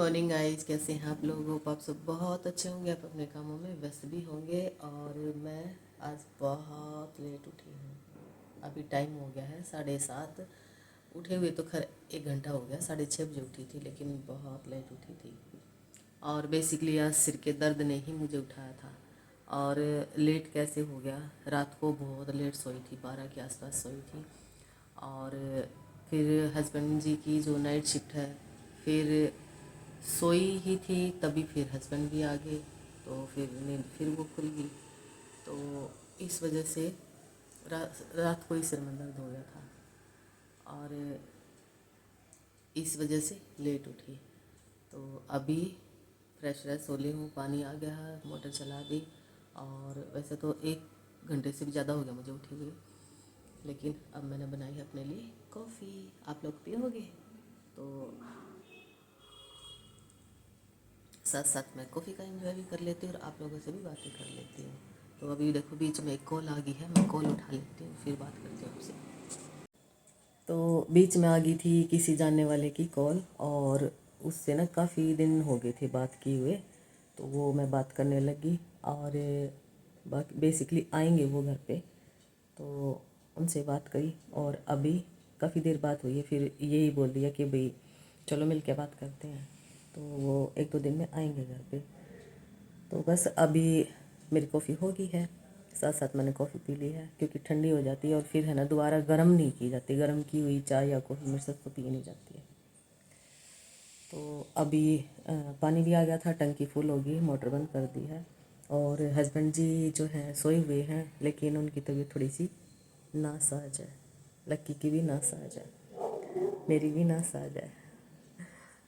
Morning guys, कैसे हैं आप लोग? होप आप सब बहुत अच्छे होंगे, आप अपने कामों में व्यस्त भी होंगे। और मैं आज बहुत लेट उठी हूँ। अभी टाइम हो गया है 7:30। उठे हुए तो खैर 1 घंटा हो गया, 6:30 बजे उठी थी, लेकिन बहुत लेट उठी थी। और बेसिकली आज सिर के दर्द ने ही मुझे उठाया था। और लेट कैसे हो गया, रात को बहुत लेट सोई थी, 12 के आसपास सोई थी। और फिर हस्बैंड जी की जो नाइट शिफ्ट है, फिर सोई ही थी तभी फिर हस्बैंड भी आ गए, तो फिर नींद फिर वो खुल गई। तो इस वजह से रात को ही सिर में दर्द हो गया था। और इस वजह से लेट उठी। तो अभी फ्रेश व्रेश हो ली हूँ, पानी आ गया है, मोटर चला दी। और वैसे तो 1 घंटे से भी ज़्यादा हो गया मुझे उठी हुई, लेकिन अब मैंने बनाई है अपने लिए कॉफ़ी। आप लोग पियोगे? तो साथ साथ मैं कॉफ़ी का एंजॉय भी कर लेती हूँ और आप लोगों से भी बातें कर लेती हूँ। तो अभी देखो बीच में एक कॉल आ गई है, मैं कॉल उठा लेती हूँ, फिर बात करती हूँ आपसे। तो बीच में आ गई थी किसी जानने वाले की कॉल, और उससे ना काफ़ी दिन हो गए थे बात किए हुए, तो वो मैं बात करने लगी। और बाकी बेसिकली आएंगे वो घर पे, तो उनसे बात करी। और अभी काफ़ी देर बात हुई है, फिर यही बोल दिया कि भाई चलो मिल के बात करते हैं। तो वो 1-2 दिन में आएंगे घर पे। तो बस अभी मेरी कॉफ़ी हो गई है, साथ साथ मैंने कॉफ़ी पी ली है, क्योंकि ठंडी हो जाती है और फिर है ना दोबारा गर्म नहीं की जाती। गर्म की हुई चाय या कॉफ़ी मेरे से तो पी नहीं जाती है। तो अभी पानी भी आ गया था, टंकी फुल होगी, मोटर बंद कर दी है। और हस्बैंड जी जो हैं सोए हुए हैं, लेकिन उनकी तबीयत थोड़ी सी नासाज है। लक्की की भी नासाज है, मेरी भी नासाज है।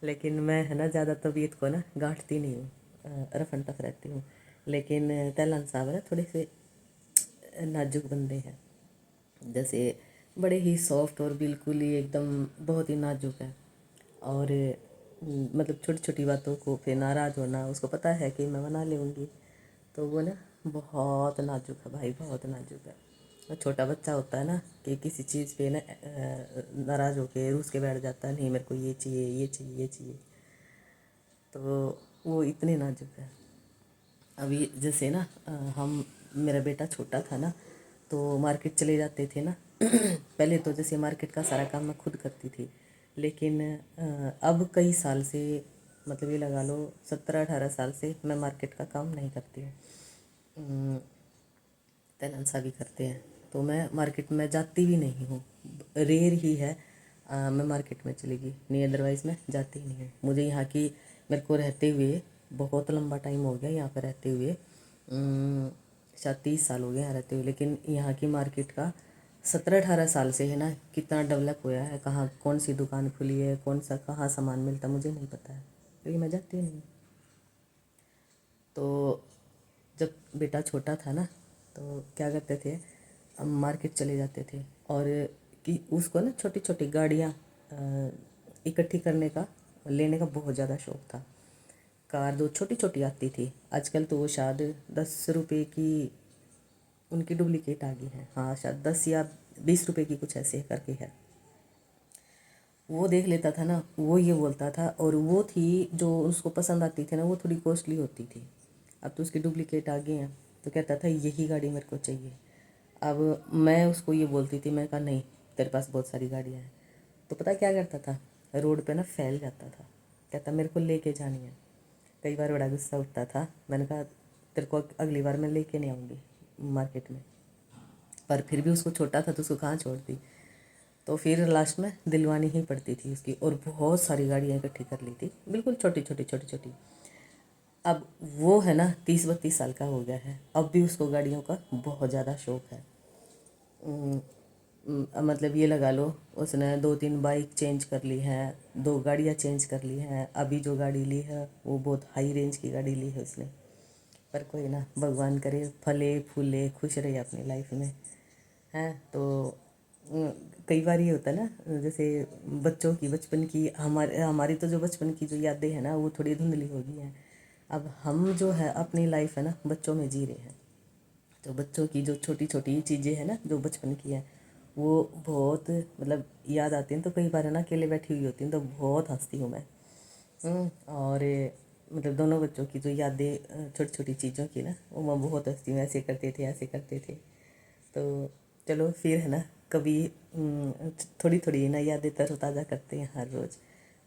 लेकिन मैं है ना ज़्यादा तबीयत को ना गांठती नहीं हूँ, रफ एंड टफ रहती हूँ। लेकिन तैलान साहब है थोड़े से नाजुक बंदे हैं, जैसे बड़े ही सॉफ्ट और बिल्कुल ही एकदम बहुत ही नाजुक है। और मतलब छोटी छोटी बातों को फिर नाराज़ होना, उसको पता है कि मैं मना लूँगी, तो वो ना बहुत नाजुक है भाई, बहुत नाजुक है। और छोटा बच्चा होता है ना कि किसी चीज़ पे ना नाराज़ होके रूस के बैठ जाता है, नहीं मेरे को ये चाहिए ये चाहिए ये चाहिए। तो वो इतने नाजुक है। अभी जैसे ना हम मेरा बेटा छोटा था ना, तो मार्केट चले जाते थे ना। पहले तो जैसे मार्केट का सारा काम मैं खुद करती थी, लेकिन अब कई साल से, मतलब ये लगा लो 17-18 साल से मैं मार्केट का काम नहीं करती हूँ। तैनासा भी करते हैं, तो मैं मार्केट में जाती भी नहीं हूँ, रेयर ही है। मैं मार्केट में चलेगी नहीं, अदरवाइज़ मैं जाती ही नहीं हूँ। मुझे यहाँ की, मेरे को रहते हुए बहुत लंबा टाइम हो गया यहाँ पर रहते हुए, शायद 30 साल हो गए यहाँ रहते हुए, लेकिन यहाँ की मार्केट का 17-18 साल से है ना कितना डेवलप हुआ है, कहाँ कौन सी दुकान खुली है, कौन सा कहाँ सामान मिलता मुझे नहीं पता है, क्योंकि मैं जाती नहीं। तो जब बेटा छोटा था ना, तो क्या करते थे, हम मार्केट चले जाते थे। और कि उसको ना छोटी छोटी गाड़ियाँ इकट्ठी करने का, लेने का बहुत ज़्यादा शौक था। कार दो छोटी छोटी आती थी, आजकल तो वो शायद 10 रुपये की उनकी डुप्लीकेट आ गई है, हाँ शायद 10 या 20 रुपये की कुछ ऐसे करके है। वो देख लेता था ना, वो ये बोलता था, और वो थी जो उसको पसंद आती थी ना, वो थोड़ी कॉस्टली होती थी। अब तो उसकी डुप्लीकेट आ गई हैं, तो कहता था यही गाड़ी मेरे को चाहिए। अब मैं उसको ये बोलती थी, मैं कहा नहीं, तेरे पास बहुत सारी गाड़ियाँ हैं। तो पता क्या करता था, रोड पे ना फैल जाता था, कहता मेरे को लेके जानी है। कई बार बड़ा गुस्सा उठता था, मैंने कहा तेरे को अगली बार मैं लेके नहीं आऊँगी मार्केट में। पर फिर भी उसको छोटा था तो उसको कहाँ छोड़ती। तो फिर लास्ट में दिलवानी ही पड़ती थी उसकी, और बहुत सारी गाड़ियाँ इकट्ठी कर ली थी, बिल्कुल छोटी छोटी छोटी छोटी। अब वो है ना 30-32 साल का हो गया है, अब भी उसको गाड़ियों का बहुत ज़्यादा शौक है। मतलब ये लगा लो, उसने 2-3 बाइक चेंज कर ली हैं, 2 गाड़ियाँ चेंज कर ली हैं। अभी जो गाड़ी ली है वो बहुत हाई रेंज की गाड़ी ली है उसने। पर कोई ना, भगवान करे फले फूले खुश रहे अपनी लाइफ में, हैं। तो अ, कई बार ये होता है ना, जैसे बच्चों की बचपन की, हमारे हमारी तो जो बचपन की जो यादें हैं ना, वो थोड़ी धुंधली हो गई हैं। अब हम जो है अपनी लाइफ है ना बच्चों में जी रहे हैं। तो बच्चों की जो छोटी छोटी चीज़ें हैं ना जो बचपन की हैं, वो बहुत मतलब याद आती हैं। तो कई बार है ना अकेले बैठी हुई होती हूँ तो बहुत हंसती हूँ मैं। और मतलब दोनों बच्चों की जो यादें छोटी छोटी चीज़ों की ना, वो मैं बहुत हँसती हूँ, ऐसे करते थे ऐसे करते थे। तो चलो फिर है ना, कभी थोड़ी थोड़ी ना यादें तरोताज़ा करते हैं हर रोज़।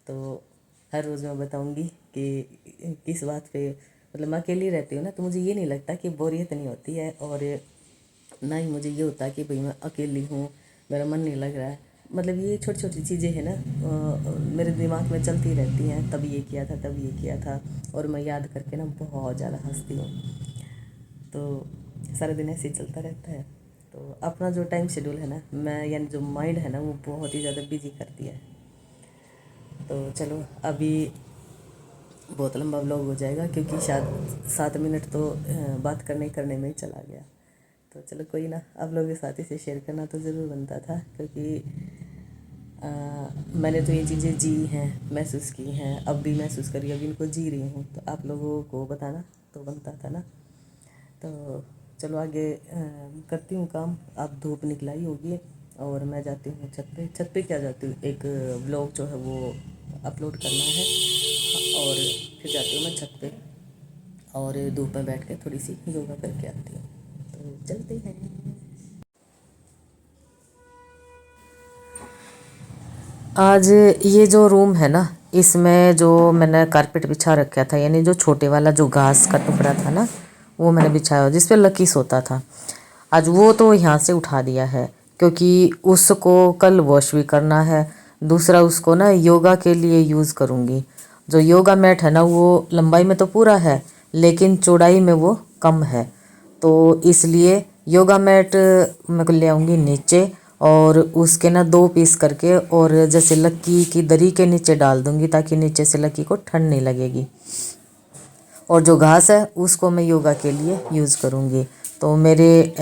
तो हर रोज़ मैं बताऊंगी कि किस बात पे, मतलब मैं अकेली रहती हूँ ना, तो मुझे ये नहीं लगता कि बोरियत नहीं होती है, और ना ही मुझे ये होता है कि भाई मैं अकेली हूँ, मेरा मन नहीं लग रहा है। मतलब ये छोटी छोटी चीज़ें हैं ना, मेरे दिमाग में चलती रहती हैं, तब ये किया था तब ये किया था, और मैं याद करके ना बहुत ज़्यादा हंसती हूँ। तो सारा दिन ऐसे ही चलता रहता है। तो अपना जो टाइम शेड्यूल है ना, मैं यानी जो माइंड है ना, वो बहुत ही ज़्यादा बिजी कर दिया है। तो चलो अभी बहुत लंबा व्लॉग हो जाएगा, क्योंकि शायद 7 मिनट तो बात करने करने में ही चला गया। तो चलो कोई ना, आप लोगों के साथ इसे शेयर करना तो ज़रूर बनता था, क्योंकि अ, मैंने तो ये चीज़ें जी हैं, महसूस की हैं, अब भी महसूस करी, अब इनको जी रही हूँ, तो आप लोगों को बताना तो बनता था ना। तो चलो आगे करती हूँ काम। आप धूप निकलाई होगी और मैं जाती हूँ छत पे। छत पे क्या जाती हूँ, एक व्लॉग जो है वो अपलोड करना है, और फिर जाती हूँ मैं छत पे, और धूप में बैठ के थोड़ी सी योगा करके आती हूँ। तो चलते हैं। आज ये जो रूम है ना, इसमें जो मैंने कारपेट बिछा रखा था, यानी जो छोटे वाला जो घास का टुकड़ा था ना, वो मैंने बिछाया जिस पे लकी सोता था। आज वो तो यहाँ से उठा दिया है, क्योंकि उसको कल वॉश भी करना है। दूसरा उसको ना योगा के लिए यूज़ करूँगी। जो योगा मैट है ना, वो लंबाई में तो पूरा है, लेकिन चौड़ाई में वो कम है। तो इसलिए योगा मैट मैं को ले आऊँगी नीचे, और उसके ना 2 पीस करके, और जैसे लक्की की दरी के नीचे डाल दूँगी, ताकि नीचे से लक्की को ठंड नहीं लगेगी। और जो घास है उसको मैं योगा के लिए यूज़ करूँगी, तो मेरे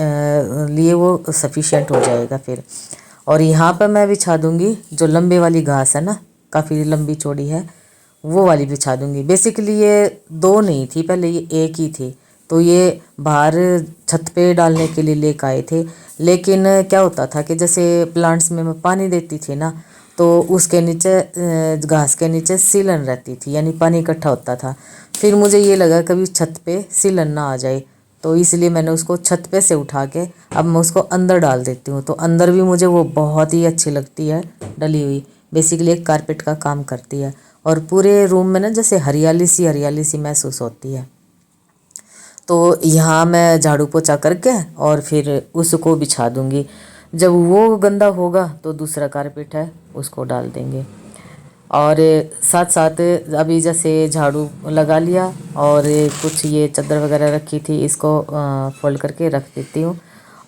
लिए वो सफिशिएंट हो जाएगा फिर। और यहाँ पर मैं बिछा दूँगी जो लंबे वाली घास है ना, काफ़ी लंबी चौड़ी है, वो वाली बिछा दूँगी। बेसिकली ये दो नहीं थी, पहले ये एक ही थी। तो ये बाहर छत पे डालने के लिए लेकर आए थे, लेकिन क्या होता था कि जैसे प्लांट्स में मैं पानी देती थी ना, तो उसके नीचे घास के नीचे सीलन रहती थी, यानी पानी इकट्ठा होता था। फिर मुझे ये लगा कभी छत पे सीलन ना आ जाए, तो इसलिए मैंने उसको छत पे से उठा के अब मैं उसको अंदर डाल देती हूँ। तो अंदर भी मुझे वो बहुत ही अच्छी लगती है डली हुई। बेसिकली एक कारपेट का काम करती है, और पूरे रूम में ना जैसे हरियाली सी महसूस होती है। तो यहाँ मैं झाड़ू पोछा करके और फिर उसको बिछा दूँगी। जब वो गंदा होगा तो दूसरा कारपेट है उसको डाल देंगे। और साथ साथ अभी जैसे झाड़ू लगा लिया, और कुछ ये चादर वगैरह रखी थी, इसको फोल्ड करके रख देती हूँ।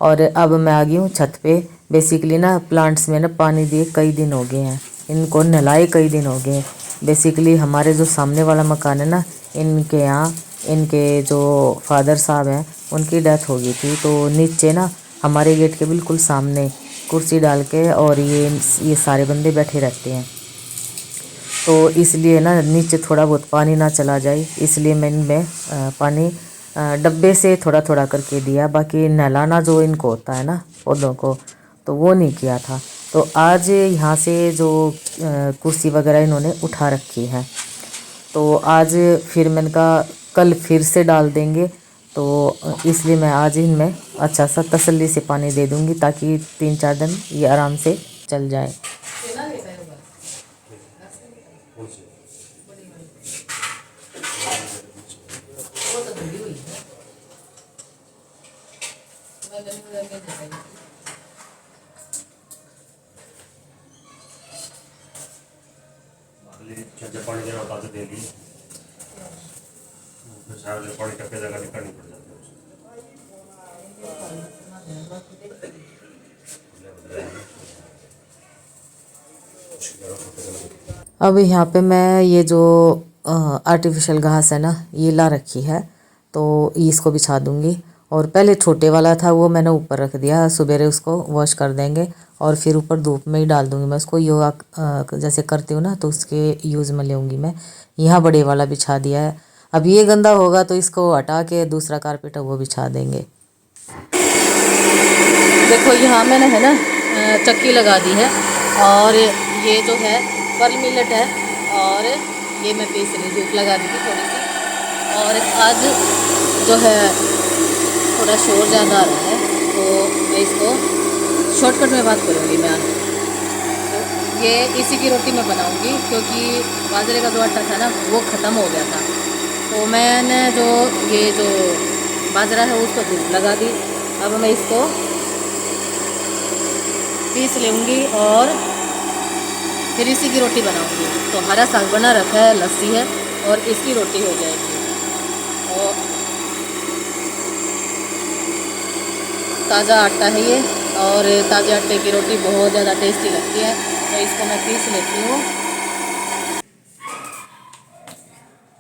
और अब मैं आ गई हूँ छत पे। बेसिकली ना प्लांट्स में ना पानी दिए कई दिन हो गए हैं, इनको नहलाए कई दिन हो गए हैं। बेसिकली हमारे जो सामने वाला मकान है ना, इनके यहाँ इनके जो फादर साहब हैं उनकी डेथ हो गई थी। तो नीचे ना हमारे गेट के बिल्कुल सामने कुर्सी डाल के, और ये सारे बंदे बैठे रहते हैं। तो इसलिए ना नीचे थोड़ा बहुत पानी ना चला जाए, इसलिए मैं इनमें पानी डब्बे से थोड़ा थोड़ा करके दिया। बाकी नहलाना जो इनको होता है ना पौधों को, तो वो नहीं किया था। तो आज यहाँ से जो कुर्सी वगैरह इन्होंने उठा रखी है, तो आज फिर मैंने कहा कल फिर से डाल देंगे। तो इसलिए मैं आज इनमें अच्छा सा तसल्ली से पानी दे दूँगी, ताकि 3-4 दिन ये आराम से चल जाए। पानी देना होता दे दी, फिर सारे पानी टपके जगह निकालनी पड़ जाती है। अब यहाँ पे मैं ये जो आर्टिफिशियल घास है ना, ये ला रखी है, तो इसको बिछा दूँगी। और पहले छोटे वाला था वो मैंने ऊपर रख दिया, सवेरे उसको वॉश कर देंगे, और फिर ऊपर धूप में ही डाल दूँगी मैं उसको। योगा जैसे करती हूँ ना, तो उसके यूज़ में लेऊँगी मैं। यहाँ बड़े वाला बिछा दिया है। अब ये गंदा होगा तो इसको हटा के दूसरा कारपेट है वो बिछा देंगे। देखो यहाँ मैंने है ना चक्की लगा दी है, और ये जो है पर्ल मिलेट है, और ये मैं पीस रही, धूप लगा दी थी थोड़ी सी। और आज जो है थोड़ा शोर ज़्यादा आ रहा है, तो मैं इसको शॉर्टकट में बात करूँगी मैं आज। तो ये इसी की रोटी मैं बनाऊँगी, क्योंकि बाजरे का जो आटा था ना वो ख़त्म हो गया था। तो मैंने ये जो बाजरा है उसको धूप लगा दी। अब मैं इसको पीस लूँगी और फिर इसी की रोटी बनाऊँगी। तो हरा साग बना रखा है, लस्सी है, और इसकी रोटी हो जाएगी। और ताज़ा आटा है ये, और ताज़े आटे की रोटी बहुत ज़्यादा टेस्टी लगती है। तो इसको मैं पीस लेती हूँ।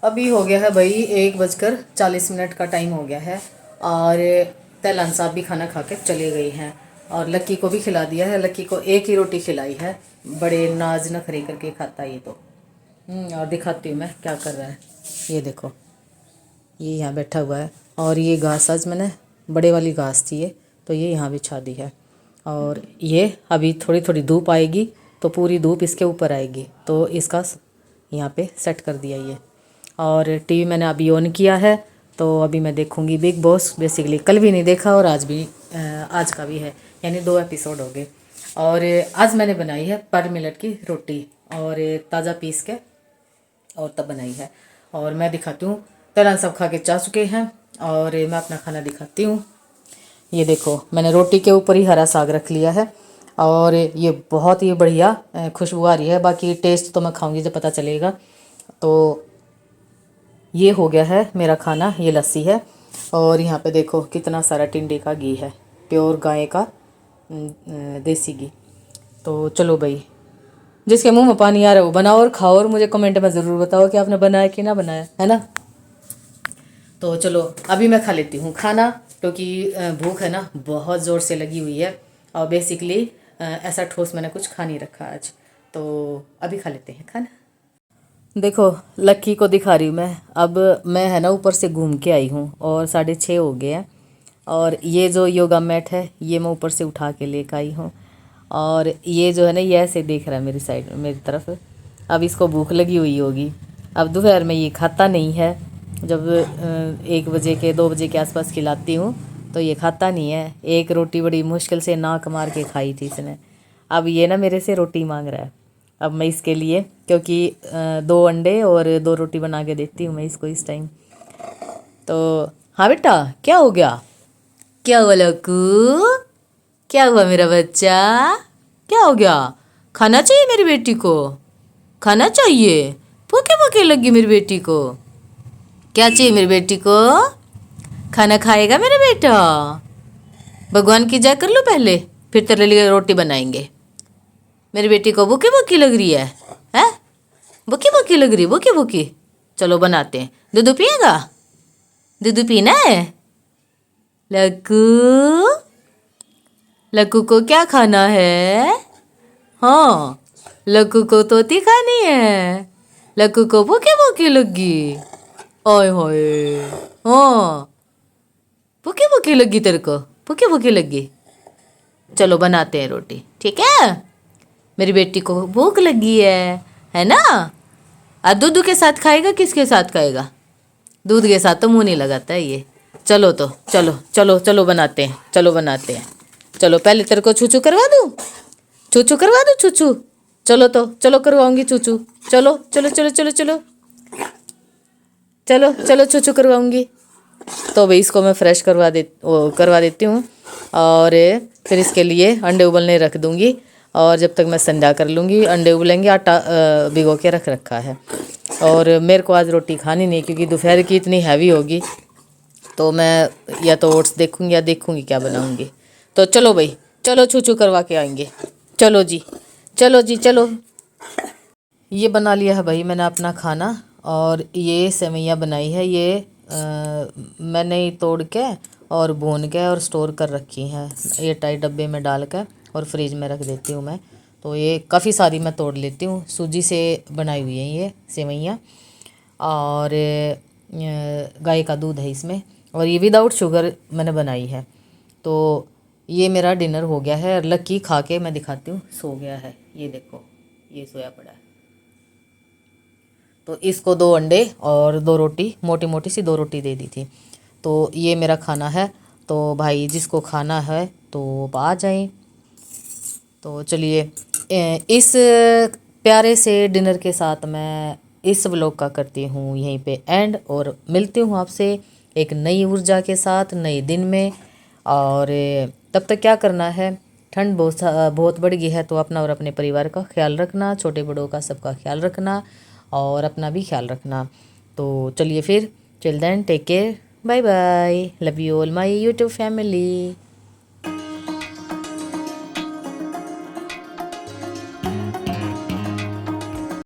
अभी हो गया है भाई 1:40 का टाइम हो गया है, और तैलान साहब भी खाना खा के चले गई हैं, और लक्की को भी खिला दिया है। लक्की को एक ही रोटी खिलाई है, बड़े नाज नखरे करके खाता ये तो। और दिखाती हूँ मैं क्या कर रहा है। ये देखो, ये यहाँ बैठा हुआ है, और ये घास आज मैंने बड़े वाली घास थी ये, तो ये यहाँ बिछा दी है। और ये अभी थोड़ी थोड़ी धूप आएगी तो पूरी धूप इसके ऊपर आएगी, तो इसका यहाँ पे सेट कर दिया ये। और टीवी मैंने अभी ऑन किया है, तो अभी मैं देखूँगी बिग बॉस। बेसिकली कल भी नहीं देखा और आज का भी है, यानी 2 एपिसोड हो गए। और आज मैंने बनाई है पर मिनट की रोटी, और ताज़ा पीस के और तब बनाई है। और मैं दिखाती हूँ, तरह सब खा के जा चुके हैं, और मैं अपना खाना दिखाती हूँ। ये देखो, मैंने रोटी के ऊपर ही हरा साग रख लिया है, और ये बहुत ही बढ़िया खुशबू आ रही है। बाकी टेस्ट तो मैं खाऊंगी जब पता चलेगा। तो ये हो गया है मेरा खाना, ये लस्सी है, और यहाँ पे देखो कितना सारा टिंडे का घी है, प्योर गाय का देसी घी। तो चलो भाई, जिसके मुंह में पानी आ रहा है वो बनाओ और खाओ, और मुझे कमेंट में ज़रूर बताओ कि आपने बनाया कि ना बनाया, है ना। तो चलो अभी मैं खा लेती हूँ खाना, क्योंकि भूख है ना बहुत ज़ोर से लगी हुई है, और बेसिकली ऐसा ठोस मैंने कुछ खा नहीं रखा आज। तो अभी खा लेते हैं खाना। देखो, लक्की को दिखा रही हूँ मैं। अब मैं है ना ऊपर से घूम के आई हूँ, और 6:30 हो गए हैं, और ये जो योगा मैट है ये मैं ऊपर से उठा के लेकर आई हूँ। और ये जो है ना ये ऐसे देख रहा है मेरी साइड, मेरी तरफ। अब इसको भूख लगी हुई होगी। अब दोपहर में ये खाता नहीं है, जब 1 बजे के 2 बजे के आसपास खिलाती हूँ तो ये खाता नहीं है। एक रोटी बड़ी मुश्किल से नाक मार के खाई थी इसने। अब ये ना मेरे से रोटी मांग रहा है। अब मैं इसके लिए, क्योंकि 2 अंडे और 2 रोटी बना के देती हूँ मैं इसको इस टाइम। तो हाँ बेटा, क्या हो गया? क्या हुआ लक्कू? क्या हुआ मेरा बच्चा? क्या हो गया? खाना चाहिए मेरी बेटी को, खाना चाहिए। भूखे भूखे लगी मेरी बेटी को। क्या चाहिए मेरी बेटी को? खाना खाएगा मेरा बेटा? भगवान की जय कर लो पहले, फिर तेरे लिए रोटी बनाएंगे। मेरी बेटी को भूखी भूखी लग रही है, हैं? भूखी भूखी लग रही, भूखी भूखी। चलो बनाते हैं। दूध पिएगा? दूध पीना है? लक्कू, लक्कू को क्या खाना है? हाँ, लक्कू को तोती खानी है। लक्कू को भूखी भूखी लगी। ओए होए, हाँ, भूखी भूखी लगी तेरे को, भूखी भूखी लगी। चलो बनाते हैं रोटी, ठीक है? मेरी बेटी को भूख लगी है ना? और दूध के साथ खाएगा, किसके साथ खाएगा? दूध के साथ तो मुंह नहीं लगाता है ये। चलो तो चलो चलो चलो बनाते हैं, चलो बनाते हैं। चलो पहले तेरे को छूछू करवा दूँ, छूछू करवा दूँ, छूछू। चलो तो चलो करवाऊंगी छूछू। चलो चलो चलो चलो चलो चलो चलो छूछू करवाऊंगी। तो भाई इसको मैं फ्रेश करवा देती हूँ, और फिर इसके लिए अंडे उबलने रख दूँगी। और जब तक मैं संध्या कर लूँगी, अंडे उबलेंगे, आटा भिगो के रख रखा है। और मेरे को आज रोटी खानी नहीं, क्योंकि दोपहर की इतनी हैवी होगी, तो मैं या तो ओट्स देखूँगी या देखूँगी क्या बनाऊँगी। तो चलो भाई, चलो छूछू करवा के आएंगे। चलो जी, चलो जी, चलो। ये बना लिया है भाई मैंने अपना खाना, और ये सेवइयाँ बनाई है, ये मैंने ही तोड़ के और भून के और स्टोर कर रखी हैं, ये टाइट डब्बे में डाल कर और फ्रिज में रख देती हूँ मैं। तो ये काफ़ी सारी मैं तोड़ लेती हूँ। सूजी से बनाई हुई है ये सेवइयाँ, और गाय का दूध है इसमें, और ये विदाउट शुगर मैंने बनाई है। तो ये मेरा डिनर हो गया है। लक्की खा के मैं दिखाती हूँ, सो गया है। ये देखो, ये सोया पड़ा है। तो इसको 2 अंडे और 2 रोटी, मोटी मोटी सी 2 रोटी दे दी थी। तो ये मेरा खाना है। तो भाई जिसको खाना है तो आ जाए। तो चलिए इस प्यारे से डिनर के साथ मैं इस व्लॉग का करती हूँ यहीं पे एंड, और मिलती हूँ आपसे एक नई ऊर्जा के साथ नए दिन में। और तब तक क्या करना है, ठंड बहुत बढ़ गई है, तो अपना और अपने परिवार का ख्याल रखना, छोटे बड़ों का सबका ख्याल रखना और अपना भी ख्याल रखना। तो चलिए फिर, till then take care, bye bye, love you all my YouTube family.